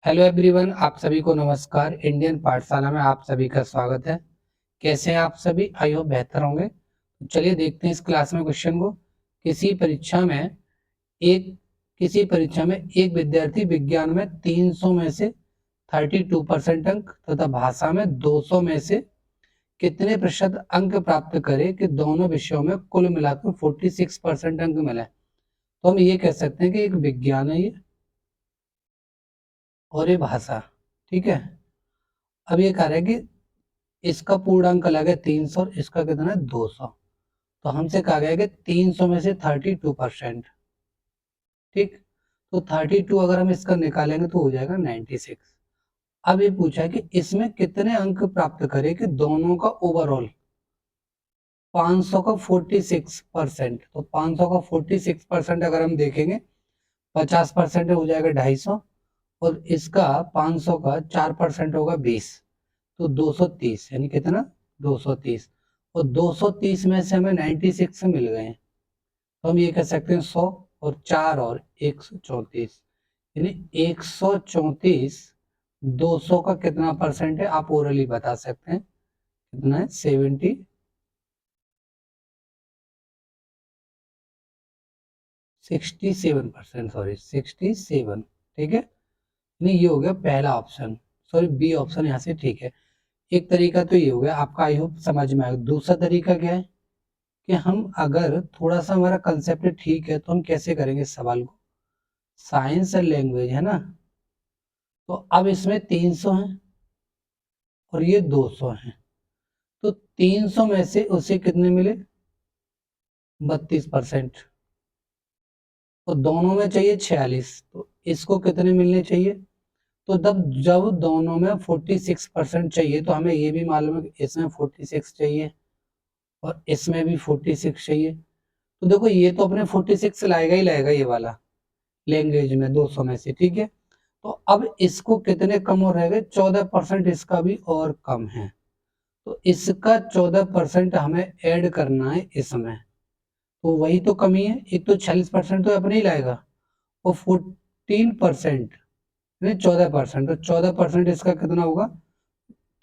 Hello everyone, आप सभी को नमस्कार। इंडियन पाठशाला में आप सभी का स्वागत है। कैसे हैं आप सभी? आई होप बेहतर होंगे। तो चलिए देखते हैं इस क्लास में क्वेश्चन को। किसी परीक्षा में एक किसी परीक्षा में एक विद्यार्थी विज्ञान में 300 में से 32% अंक तथा भाषा में 200 में से कितने प्रतिशत अंक प्राप्त करे कि दोनों विषयों में कुल मिलाकर 46% अंक मिले। तो हम ये कह सकते हैं कि एक विज्ञान है ये और ये भाषा। ठीक है। अब ये कह रहा है कि इसका पूर्णांक अलग है 300 और इसका कितना है 200। तो हमसे कहा गया है कि 300 में से 32%। ठीक। तो 32 अगर हम इसका निकालेंगे तो हो जाएगा 96। अब ये पूछा है कि इसमें कितने अंक प्राप्त करें कि दोनों का ओवरऑल 500 का 46%। तो 500 का 46% अगर हम देखेंगे 50% हो जाएगा 250 और इसका 500 का 4% होगा 20। तो 230 यानी कितना 230। और 230 में से हमें 96 मिल गए हैं। तो हम ये कह सकते हैं 100 और 4 और 134 यानी 134 200 का कितना परसेंट है आप ओरली बता सकते हैं। कितना है 67%, सॉरी 67। ठीक है। नहीं, ये हो गया पहला ऑप्शन। सॉरी, बी ऑप्शन यहाँ से ठीक है। एक तरीका तो ये हो गया आपका, आई होप समझ में आएगा। दूसरा तरीका क्या है कि हम अगर थोड़ा सा हमारा कंसेप्ट ठीक है तो हम कैसे करेंगे इस सवाल को। साइंस और लैंग्वेज है ना। तो अब इसमें 300 है और ये 200 है। तो 300 में से उसे कितने मिले 32%। और दोनों में चाहिए 46। तो इसको कितने मिलने चाहिए। तो जब जब दोनों में 46% चाहिए तो हमें ये भी मालूम है कि इसमें 46 चाहिए और इसमें भी 46 चाहिए। तो देखो ये तो अपने 46 लाएगा ही लाएगा ये वाला लैंग्वेज में 200 में से। ठीक है। तो अब इसको कितने कम और रह गए 14%। इसका भी और कम है। तो इसका 14% हमें ऐड करना है इसमें। तो वही तो कमी है। एक तो 46% तो अपने ही लाएगा और 14% यानी 14%। तो 14% इसका कितना होगा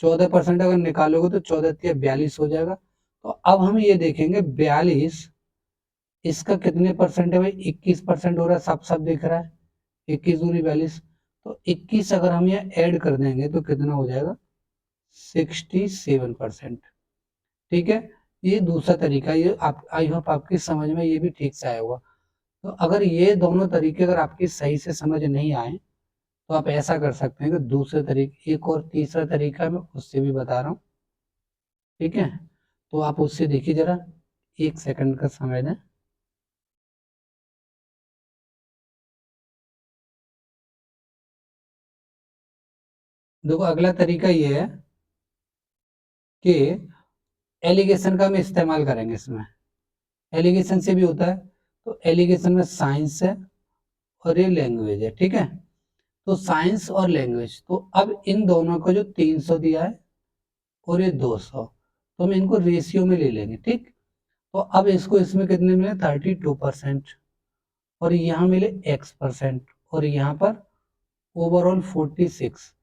14% अगर निकालोगे तो 14 या 42 हो जाएगा। तो अब हम ये देखेंगे 42 इसका कितने परसेंट है भाई 21% हो रहा है। साफ साफ दिख रहा है 21 दूनी 42। तो 21 अगर हम यहाँ ऐड कर देंगे तो कितना हो जाएगा 67%। ठीक है। ये दूसरा तरीका, ये आप आई होप आपकी समझ में ये भी ठीक से आया होगा। तो अगर ये दोनों तरीके अगर आपकी सही से समझ नहीं आए तो आप ऐसा कर सकते हैं कि दूसरे तरीके, एक और तीसरा तरीका मैं उससे भी बता रहा हूँ। ठीक है। तो आप उससे देखिए जरा, एक सेकंड का समय दें। देखो अगला तरीका ये है कि एलिगेशन का हम इस्तेमाल करेंगे इसमें। एलिगेशन से भी होता है। तो एलिगेशन में साइंस है और ये लैंग्वेज है। ठीक है। तो साइंस और लैंग्वेज, तो अब इन दोनों को जो 300 दिया है और ये 200, तो हम इनको रेशियो में ले लेंगे। ठीक। तो अब इसको इसमें कितने मिले 32% और यहाँ मिले x% और यहाँ पर ओवरऑल 46।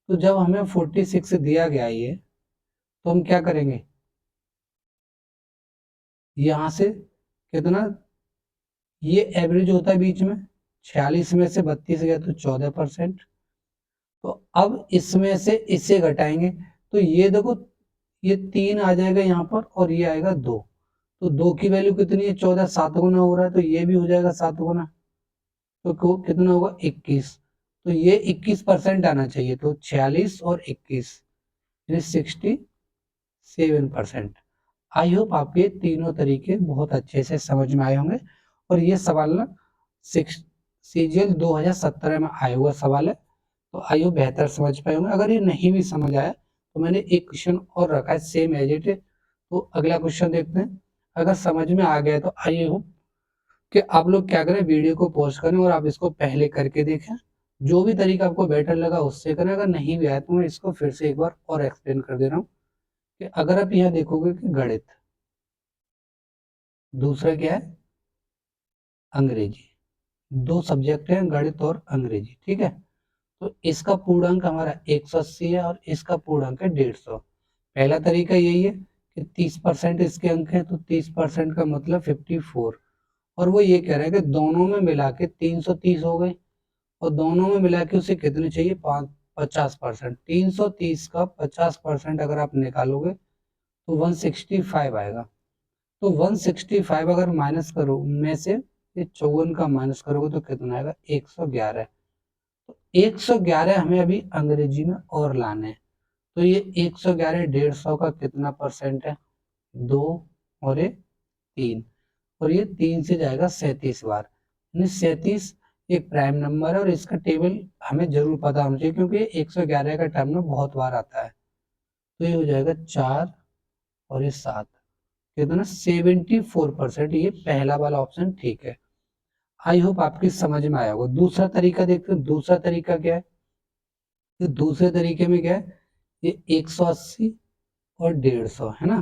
तो जब हमें 46 दिया गया ये, तो हम क्या करेंगे यहाँ से कितना, ये एवरेज होता है बीच में, 46 में से 32 गया तो 14%। तो अब इसमें से इसे घटाएंगे तो ये देखो ये 3 आ जाएगा यहाँ पर और ये आएगा 2। तो 2 की वैल्यू कितनी है 14, 7 गुना हो रहा है तो ये भी हो जाएगा 7 गुना। तो कितना होगा 21। तो ये 21% आना चाहिए। तो 46 और 21 यानी 67%। आई होप आपके तीनों तरीके बहुत अच्छे से समझ में आए होंगे। और ये सवाल ना सीजीएल 2017 में आया हुआ सवाल है। तो आई होप बेहतर समझ पाए होंगे। अगर ये नहीं भी समझ आया तो मैंने एक क्वेश्चन और रखा है सेम एज इट। तो अगला क्वेश्चन देखते हैं। अगर समझ में आ गया तो आई होप कि आप लोग क्या करें, वीडियो को पॉज करें और आप इसको पहले करके देखें। जो भी तरीका आपको बेटर लगा उससे करें। अगर नहीं भी आया तो मैं इसको फिर से एक बार और एक्सप्लेन कर दे रहा हूँ कि अगर आप यहाँ देखोगे कि गणित, दूसरा क्या है अंग्रेजी, दो सब्जेक्ट हैं गणित और अंग्रेजी। ठीक है। तो इसका पूर्णांक हमारा 180 है और इसका पूर्णांक है 150। पहला तरीका यही है कि 30% इसके अंक है, तो 30% का मतलब 54। और वो ये कह रहा है कि दोनों में मिला के 330 हो गए और दोनों में मिला के उसे कितने चाहिए, 50%। 330 का 50% अगर आप निकालोगे तो 165 आएगा। तो 165 अगर माइनस करो उनमें से ये 54 का माइनस करोगे तो कितना आएगा, 111। तो 111 हमें अभी अंग्रेजी में और लाने हैं। तो ये 111 150 का कितना परसेंट है, 2 और ये 3, और ये 3 से जाएगा 37 बार, यानी 37 एक प्राइम नंबर है और इसका टेबल हमें जरूर पता होना चाहिए क्योंकि 111 का टर्म में बहुत बार आता है। तो ये हो जाएगा 4 और ये 7, कितना 74%। ये पहला वाला ऑप्शन ठीक है। आई होप आपकी समझ में आया होगा। दूसरा तरीका देखते हैं। दूसरा तरीका क्या है, तो दूसरे तरीके में क्या है, ये 180 और 150 है ना,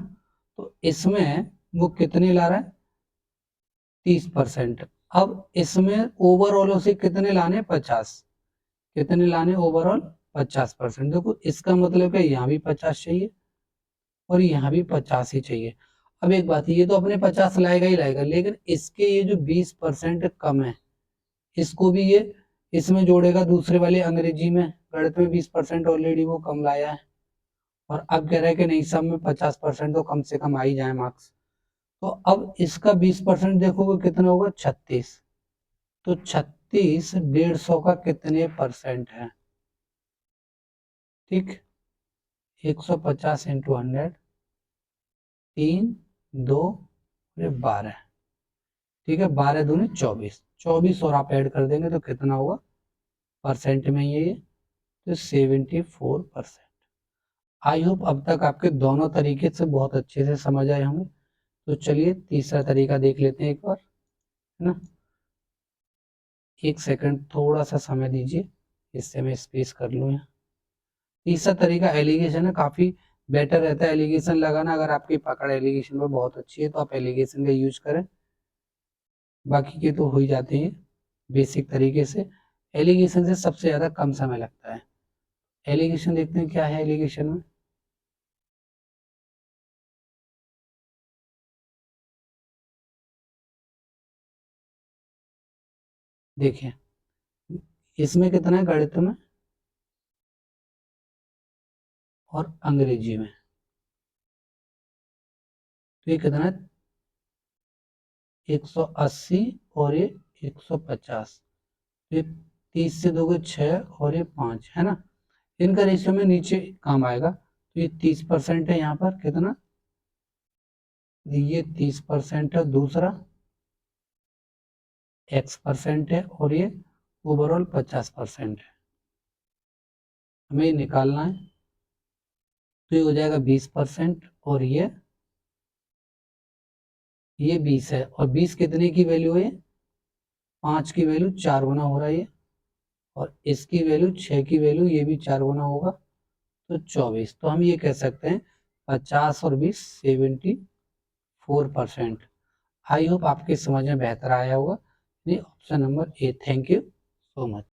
तो इसमें वो कितने ला रहा है, 30%। अब इसमें ओवरऑल उसे कितने लाने, 50, कितने लाने ओवरऑल 50%। देखो इसका मतलब है यहाँ भी 50 चाहिए और यहाँ भी 50 ही चाहिए। अब एक बात, ये तो अपने 50 लाएगा ही लाएगा, लेकिन इसके ये जो 20% कम है, इसको भी ये इसमें जोड़ेगा दूसरे वाले अंग्रेजी में। गणित में 20% ऑलरेडी वो कम लाया है और अब कह रहा है कि नहीं, सब में 50% तो कम से कम आ ही जाए मार्क्स। तो अब इसका 20% देखोगे कितना होगा, 36। तो 36 150 का कितने परसेंट है, ठीक, 150 इंटू 100, 3 2 12, ठीक है, 12 दूनी 24, 24 और आप ऐड कर देंगे तो कितना होगा परसेंट में ये, तो 74%। आई होप अब तक आपके दोनों तरीके से बहुत अच्छे से समझ आए होंगे। तो चलिए तीसरा तरीका देख लेते हैं एक बार, है ना। एक सेकंड थोड़ा सा समय दीजिए, इससे मैं स्पेस कर लूँ यहाँ। तीसरा तरीका एलिगेशन है, काफी बेटर रहता है एलिगेशन लगाना। अगर आपकी पकड़ एलिगेशन में बहुत अच्छी है तो आप एलिगेशन का यूज करें, बाकी के तो हो ही जाते हैं बेसिक तरीके से। एलिगेशन से सबसे ज्यादा कम समय लगता है। एलिगेशन देखते हैं क्या है एलिगेशन में। देखिए इसमें कितना है गणित में और अंग्रेजी में, तो ये कितना है 180 और ये 150। ये 30 से दोगे 6 और ये 5 है ना, इनका रेशियो में नीचे काम आएगा। तो ये 30% है, यहाँ पर कितना, ये 30% है, दूसरा x% है और ये ओवरऑल 50% है। हमें ये निकालना है, तो ये हो जाएगा 20% और ये 20 है, और 20 कितने की वैल्यू है, 5 की वैल्यू 4 गुना हो रहा है ये, और इसकी वैल्यू 6 की वैल्यू ये भी 4 गुना होगा, तो 24। तो हम ये कह सकते हैं 50 और 20 74%। आई होप आपके समझ में बेहतर आया होगा। Option number A. Thank you so much.